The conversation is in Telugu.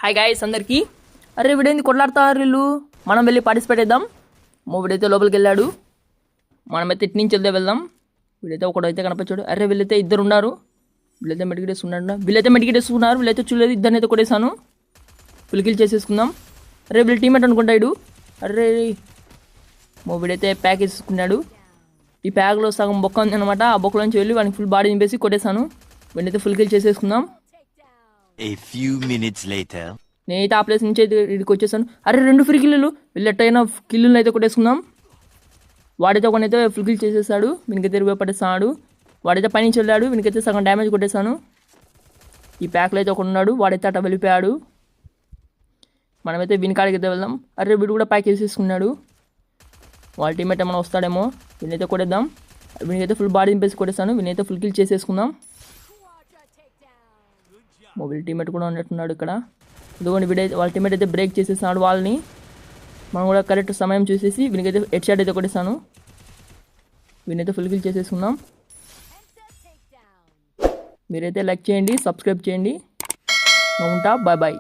హాయ్ గాయ్స్ అందరికీ. అరే వీడేంది కొట్లాడుతారు వీళ్ళు, మనం వెళ్ళి పార్టిసిపేట్ చేద్దాం. వీడైతే లోపలికి వెళ్ళాడు, మనమైతే ఇటు నుంచి వెళ్దాం. వీడైతే ఒకడైతే కనిపించాడు. అరే వీళ్ళైతే ఇద్దరు ఉన్నారు, వీళ్ళైతే మెడికేటేస్ ఉన్నాడు, వీళ్ళైతే మెడికేటేస్ ఉన్నారు, వీళ్ళైతే చూడలేదు. ఇద్దరిని అయితే కొట్టేశాను, ఫుల్కిల్ చేసేసుకుందాం. అరే వీళ్ళ టీమేట్ అనుకుంటాడు. అరే వీడైతే ప్యాక్ వేసుకున్నాడు. ఈ ప్యాక్లో సగం బొక్క ఉంది అనమాట. ఆ బొక్కలోంచి వెళ్ళి వాడిని ఫుల్ బాడీ నింపేసి కొట్టేశాను. వీడైతే ఫుల్కిల్ చేసేసుకుందాం. A few minutes later. నేనైతే ఆ ప్లేస్ నుంచి అయితే ఇక్కడికి వచ్చేసాను. అరే 2 ఫ్రీ కిల్లులు, వీళ్ళెట్టయినా కిల్లులు అయితే కొట్టేసుకుందాం. వాడైతే ఒకనైతే ఫుల్ కిల్ చేసేసాడు, వీనికైతే ఇరవై పట్టేస్తాడు. వాడైతే పైనుంచి వెళ్ళాడు, వీనికైతే సగం డ్యామేజ్ కొట్టేశాను. ఈ ప్యాక్లో అయితే ఒకడు ఉన్నాడు, వాడైతే అట్లా వెళ్ళిపోయాడు. మనమైతే వీనికాడికి అయితే వెళ్దాం. అరే వీడు కూడా ప్యాక్ వేసేసుకున్నాడు, వాళ్ళ టీమేట్ ఏమైనా వస్తాడేమో. వీనైతే కొట్టేద్దాం. వీనికైతే ఫుల్ బాడీ నింపేసి కొట్టేస్తాను. వీనైతే ఫుల్ కిల్ చేసేసుకుందాం. మొబైల్ టీమేట్ కూడా ఉన్నట్టున్నాడు ఇక్కడ. ఇదిగోండి వీడైతే వాళ్ళ టీమేట్ అయితే బ్రేక్ చేసేసాడు వాళ్ళని. మనం కూడా కరెక్ట్ సమయం చూసేసి వీనికైతే హెడ్ షాట్ అయితే కొట్టేసాను. వీనైతే ఫుల్ కిల్ చేసేసుకుందాం. మీరైతే లైక్ చేయండి, సబ్స్క్రైబ్ చేయండి. ఉంటా, బాయ్ బాయ్.